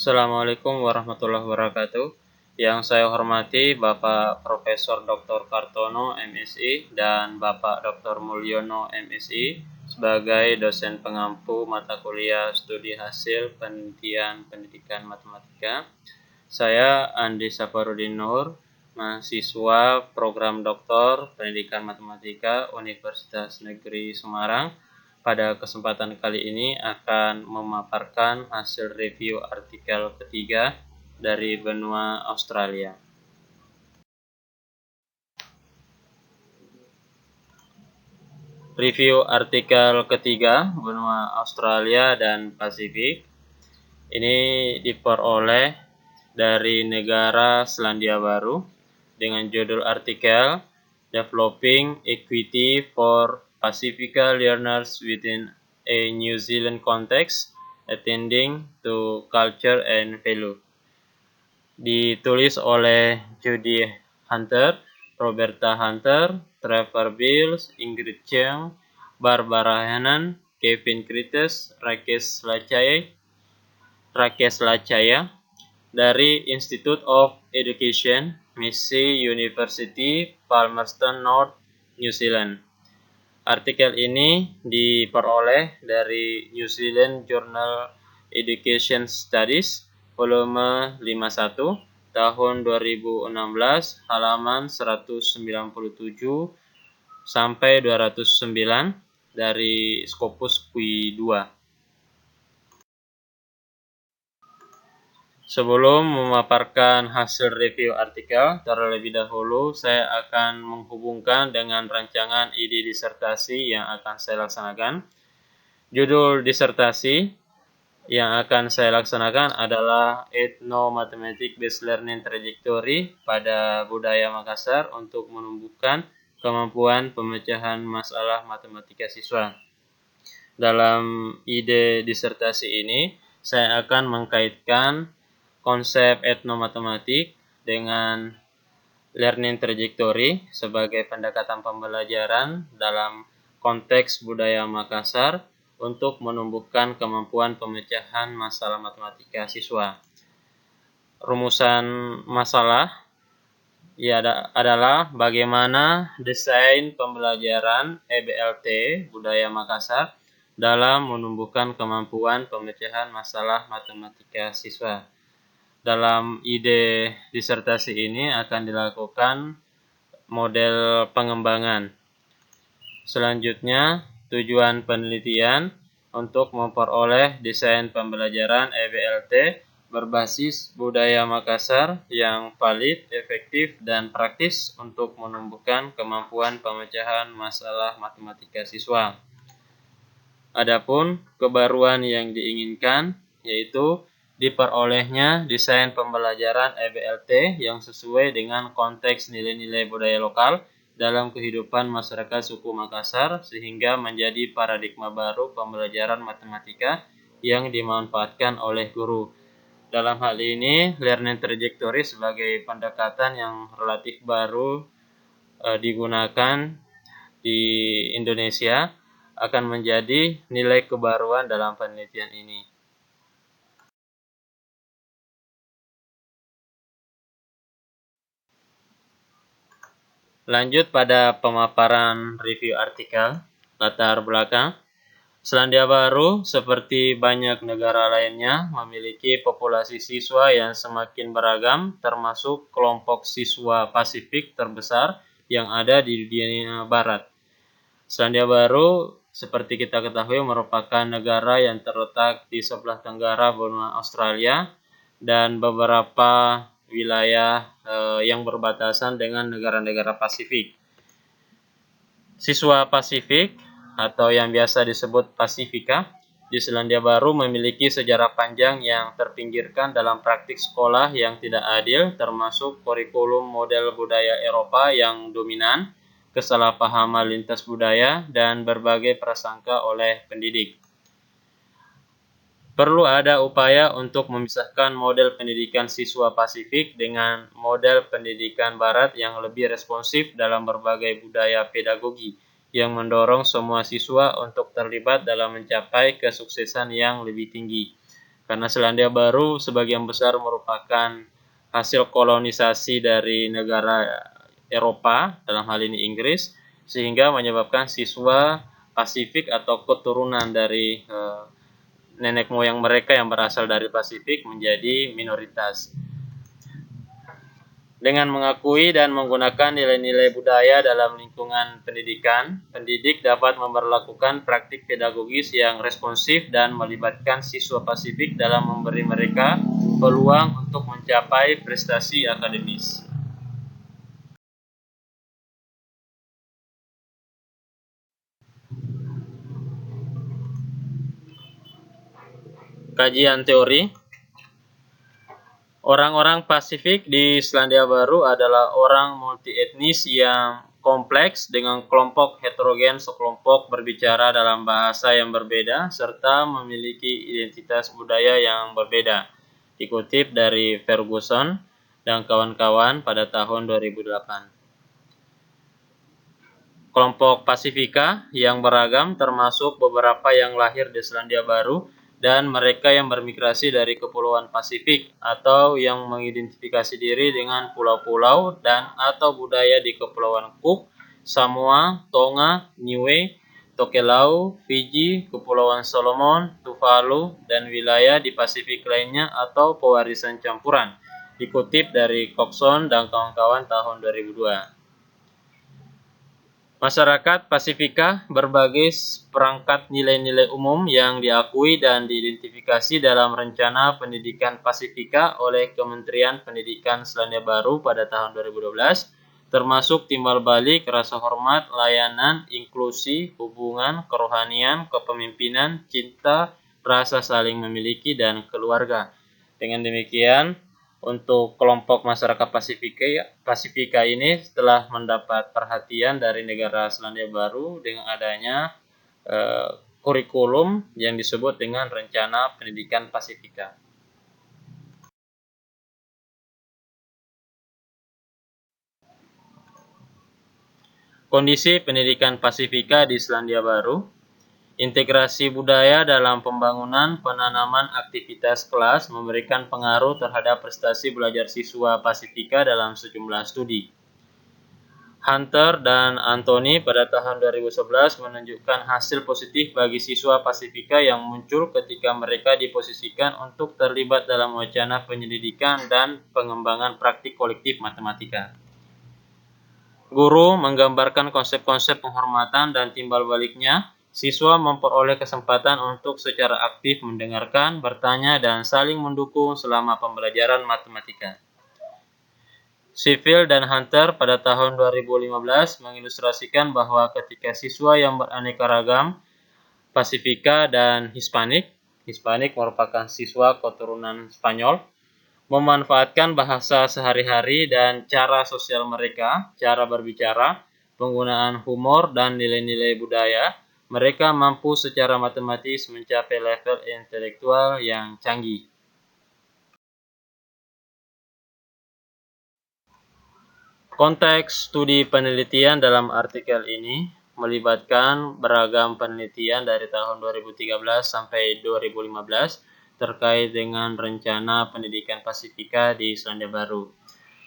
Assalamualaikum warahmatullahi wabarakatuh. Yang saya hormati Bapak Profesor Dr. Kartono, MSI, dan Bapak Dr. Mulyono, MSI, sebagai dosen pengampu mata kuliah studi hasil penelitian pendidikan matematika. Saya Andi Safarudin Nur, mahasiswa program doktor pendidikan matematika Universitas Negeri Semarang. Pada kesempatan kali ini akan memaparkan hasil review artikel ketiga dari benua Australia. Review artikel ketiga benua Australia dan Pasifik ini diperoleh dari negara Selandia Baru dengan judul artikel Developing Equity for Pacifica Learners Within a New Zealand Context, Attending to Culture and Value. Ditulis oleh Judy Hunter, Roberta Hunter, Trevor Bills, Ingrid Cheng, Barbara Hannan, Kevin Krites, Rakesh Lachaya dari Institute of Education, Massey University, Palmerston North, New Zealand. Artikel ini diperoleh dari New Zealand Journal Education Studies, volume 51, tahun 2016, halaman 197 sampai 209 dari Scopus Q 2. Sebelum memaparkan hasil review artikel, terlebih dahulu saya akan menghubungkan dengan rancangan ide disertasi yang akan saya laksanakan. Judul disertasi yang akan saya laksanakan adalah Ethno-Mathematics Based Learning Trajectory pada budaya Makassar untuk menumbuhkan kemampuan pemecahan masalah matematika siswa. Dalam ide disertasi ini, saya akan mengkaitkan konsep etnomatematik dengan learning trajectory sebagai pendekatan pembelajaran dalam konteks budaya Makassar untuk menumbuhkan kemampuan pemecahan masalah matematika siswa. Rumusan masalah adalah bagaimana desain pembelajaran EBLT budaya Makassar dalam menumbuhkan kemampuan pemecahan masalah matematika siswa. Dalam ide disertasi ini akan dilakukan model pengembangan. Selanjutnya, tujuan penelitian untuk memperoleh desain pembelajaran EBLT berbasis budaya Makassar yang valid, efektif, dan praktis untuk menumbuhkan kemampuan pemecahan masalah matematika siswa. Adapun kebaruan yang diinginkan yaitu diperolehnya desain pembelajaran EBLT yang sesuai dengan konteks nilai-nilai budaya lokal dalam kehidupan masyarakat suku Makassar sehingga menjadi paradigma baru pembelajaran matematika yang dimanfaatkan oleh guru. Dalam hal ini, learning trajectory sebagai pendekatan yang relatif baru digunakan di Indonesia akan menjadi nilai kebaruan dalam penelitian ini. Lanjut pada pemaparan review artikel, latar belakang. Selandia Baru, seperti banyak negara lainnya, memiliki populasi siswa yang semakin beragam, termasuk kelompok siswa Pasifik terbesar yang ada di dunia barat. Selandia Baru, seperti kita ketahui, merupakan negara yang terletak di sebelah tenggara benua Australia dan beberapa wilayah yang berbatasan dengan negara-negara Pasifik. Siswa Pasifik atau yang biasa disebut Pasifika di Selandia Baru memiliki sejarah panjang yang terpinggirkan dalam praktik sekolah yang tidak adil, termasuk kurikulum model budaya Eropa yang dominan, kesalahpahaman lintas budaya, dan berbagai prasangka oleh pendidik. Perlu ada upaya untuk memisahkan model pendidikan siswa Pasifik dengan model pendidikan Barat yang lebih responsif dalam berbagai budaya pedagogi yang mendorong semua siswa untuk terlibat dalam mencapai kesuksesan yang lebih tinggi. Karena Selandia Baru sebagian besar merupakan hasil kolonisasi dari negara Eropa, dalam hal ini Inggris, sehingga menyebabkan siswa Pasifik atau keturunan dari nenek moyang mereka yang berasal dari Pasifik menjadi minoritas. Dengan mengakui dan menggunakan nilai-nilai budaya dalam lingkungan pendidikan, pendidik dapat memperlakukan praktik pedagogis yang responsif dan melibatkan siswa Pasifik dalam memberi mereka peluang untuk mencapai prestasi akademis. Kajian teori. Orang-orang Pasifik di Selandia Baru adalah orang multietnis yang kompleks dengan kelompok heterogen sekelompok berbicara dalam bahasa yang berbeda serta memiliki identitas budaya yang berbeda. Dikutip dari Ferguson dan kawan-kawan pada tahun 2008. Kelompok Pasifika yang beragam termasuk beberapa yang lahir di Selandia Baru dan mereka yang bermigrasi dari Kepulauan Pasifik atau yang mengidentifikasi diri dengan pulau-pulau dan atau budaya di Kepulauan Cook, Samoa, Tonga, Niue, Tokelau, Fiji, Kepulauan Solomon, Tuvalu, dan wilayah di Pasifik lainnya atau pewarisan campuran. Dikutip dari Coxon dan kawan-kawan tahun 2002. Masyarakat Pasifika berbagai perangkat nilai-nilai umum yang diakui dan diidentifikasi dalam Rencana Pendidikan Pasifika oleh Kementerian Pendidikan Selandia Baru pada tahun 2012, termasuk timbal balik, rasa hormat, layanan, inklusi, hubungan, kerohanian, kepemimpinan, cinta, rasa saling memiliki, dan keluarga. Dengan demikian, untuk kelompok masyarakat Pasifika ini telah mendapat perhatian dari negara Selandia Baru dengan adanya kurikulum yang disebut dengan Rencana Pendidikan Pasifika. Kondisi pendidikan Pasifika di Selandia Baru. Integrasi budaya dalam pembangunan penanaman aktivitas kelas memberikan pengaruh terhadap prestasi belajar siswa Pasifika dalam sejumlah studi. Hunter dan Anthony pada tahun 2011 menunjukkan hasil positif bagi siswa Pasifika yang muncul ketika mereka diposisikan untuk terlibat dalam wacana penyelidikan dan pengembangan praktik kolektif matematika. Guru menggambarkan konsep-konsep penghormatan dan timbal baliknya. Siswa memperoleh kesempatan untuk secara aktif mendengarkan, bertanya, dan saling mendukung selama pembelajaran matematika. Sheffield dan Hunter pada tahun 2015 mengilustrasikan bahwa ketika siswa yang beraneka ragam, Pasifika dan Hispanik merupakan siswa keturunan Spanyol, memanfaatkan bahasa sehari-hari dan cara sosial mereka, cara berbicara, penggunaan humor, dan nilai-nilai budaya, mereka mampu secara matematis mencapai level intelektual yang canggih. Konteks studi penelitian dalam artikel ini melibatkan beragam penelitian dari tahun 2013 sampai 2015 terkait dengan Rencana Pendidikan Pasifika di Selandia Baru.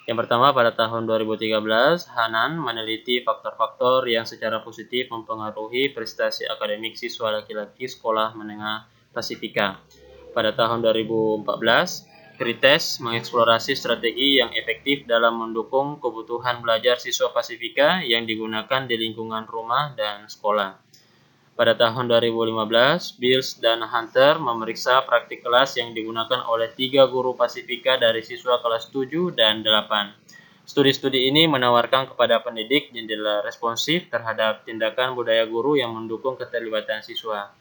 Yang pertama, pada tahun 2013, Hanan meneliti faktor-faktor yang secara positif mempengaruhi prestasi akademik siswa laki-laki sekolah menengah Pasifika. Pada tahun 2014, Krites mengeksplorasi strategi yang efektif dalam mendukung kebutuhan belajar siswa Pasifika yang digunakan di lingkungan rumah dan sekolah. Pada tahun 2015, Bills dan Hunter memeriksa praktik kelas yang digunakan oleh 3 guru Pasifika dari siswa kelas 7 dan 8. Studi-studi ini menawarkan kepada pendidik jendela responsif terhadap tindakan budaya guru yang mendukung keterlibatan siswa.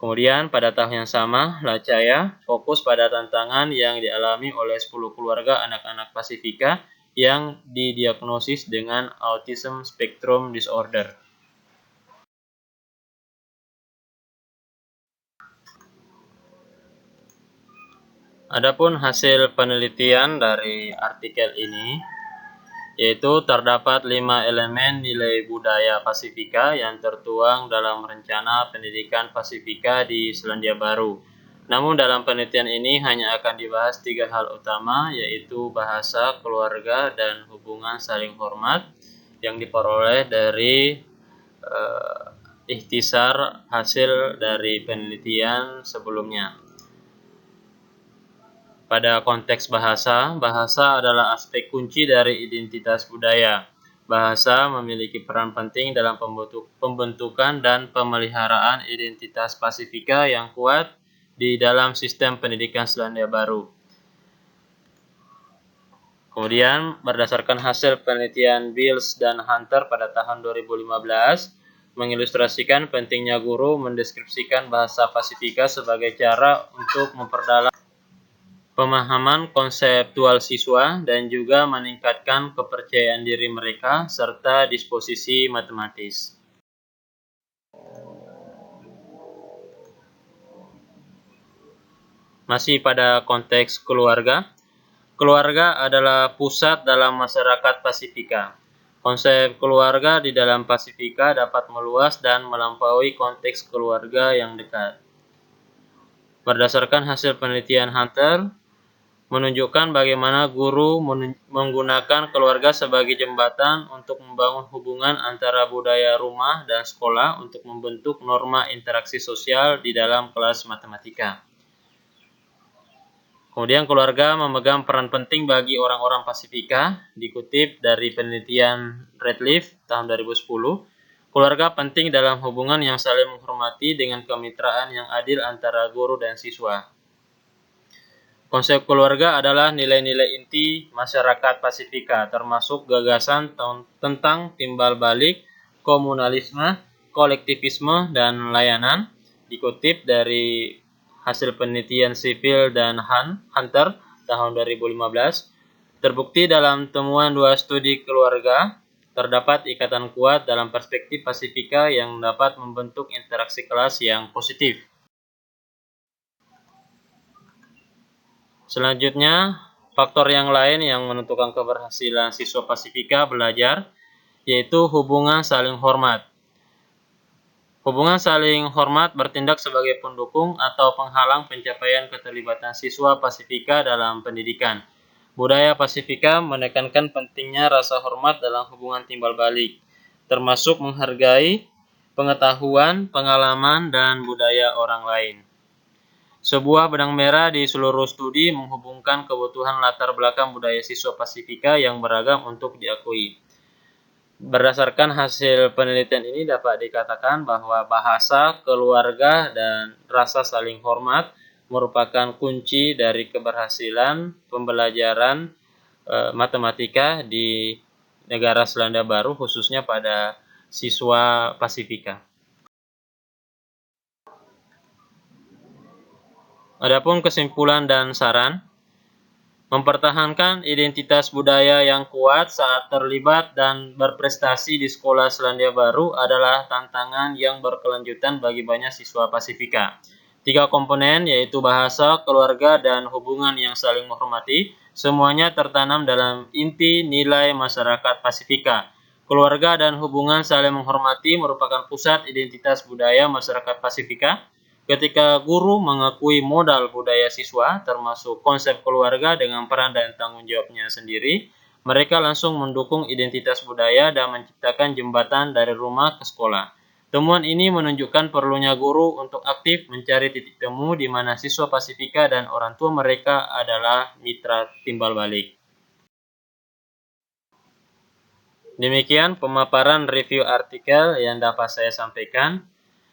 Kemudian pada tahun yang sama, Lacaya fokus pada tantangan yang dialami oleh 10 keluarga anak-anak Pasifika yang didiagnosis dengan Autism Spectrum Disorder. Adapun hasil penelitian dari artikel ini, yaitu terdapat 5 elemen nilai budaya Pasifika yang tertuang dalam Rencana Pendidikan Pasifika di Selandia Baru. Namun dalam penelitian ini hanya akan dibahas 3 hal utama, yaitu bahasa, keluarga, dan hubungan saling hormat yang diperoleh dari ikhtisar hasil dari penelitian sebelumnya. Pada konteks bahasa, bahasa adalah aspek kunci dari identitas budaya. Bahasa memiliki peran penting dalam pembentukan dan pemeliharaan identitas Pasifika yang kuat di dalam sistem pendidikan Selandia Baru. Kemudian, berdasarkan hasil penelitian Bills dan Hunter pada tahun 2015, mengilustrasikan pentingnya guru mendeskripsikan bahasa Pasifika sebagai cara untuk memperdalam pemahaman konseptual siswa dan juga meningkatkan kepercayaan diri mereka serta disposisi matematis. Masih pada konteks keluarga, keluarga adalah pusat dalam masyarakat Pasifika. Konsep keluarga di dalam Pasifika dapat meluas dan melampaui konteks keluarga yang dekat. Berdasarkan hasil penelitian Hunter, menunjukkan bagaimana guru menggunakan keluarga sebagai jembatan untuk membangun hubungan antara budaya rumah dan sekolah untuk membentuk norma interaksi sosial di dalam kelas matematika. Kemudian keluarga memegang peran penting bagi orang-orang Pasifika, dikutip dari penelitian Redleaf tahun 2010. Keluarga penting dalam hubungan yang saling menghormati dengan kemitraan yang adil antara guru dan siswa. Konsep keluarga adalah nilai-nilai inti masyarakat Pasifika, termasuk gagasan tentang timbal balik, komunalisme, kolektivisme, dan layanan, dikutip dari hasil penelitian Sipil dan Hunter tahun 2015. Terbukti dalam temuan 2 studi keluarga, terdapat ikatan kuat dalam perspektif Pasifika yang dapat membentuk interaksi kelas yang positif. Selanjutnya, faktor yang lain yang menentukan keberhasilan siswa Pasifika belajar, yaitu hubungan saling hormat. Hubungan saling hormat bertindak sebagai pendukung atau penghalang pencapaian keterlibatan siswa Pasifika dalam pendidikan. Budaya Pasifika menekankan pentingnya rasa hormat dalam hubungan timbal balik, termasuk menghargai pengetahuan, pengalaman, dan budaya orang lain. Sebuah benang merah di seluruh studi menghubungkan kebutuhan latar belakang budaya siswa Pasifika yang beragam untuk diakui. Berdasarkan hasil penelitian ini dapat dikatakan bahwa bahasa, keluarga, dan rasa saling hormat merupakan kunci dari keberhasilan pembelajaran matematika di negara Selandia Baru, khususnya pada siswa Pasifika. Adapun kesimpulan dan saran, mempertahankan identitas budaya yang kuat saat terlibat dan berprestasi di sekolah Selandia Baru adalah tantangan yang berkelanjutan bagi banyak siswa Pasifika. 3 komponen, yaitu bahasa, keluarga, dan hubungan yang saling menghormati, semuanya tertanam dalam inti nilai masyarakat Pasifika. Keluarga dan hubungan saling menghormati merupakan pusat identitas budaya masyarakat Pasifika. Ketika guru mengakui modal budaya siswa, termasuk konsep keluarga dengan peran dan tanggung jawabnya sendiri, mereka langsung mendukung identitas budaya dan menciptakan jembatan dari rumah ke sekolah. Temuan ini menunjukkan perlunya guru untuk aktif mencari titik temu di mana siswa Pasifika dan orang tua mereka adalah mitra timbal balik. Demikian pemaparan review artikel yang dapat saya sampaikan.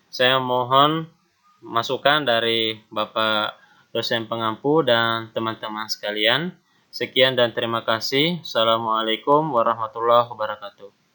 Saya mohon masukan dari Bapak dosen pengampu dan teman-teman sekalian. Sekian dan terima kasih. Assalamualaikum warahmatullahi wabarakatuh.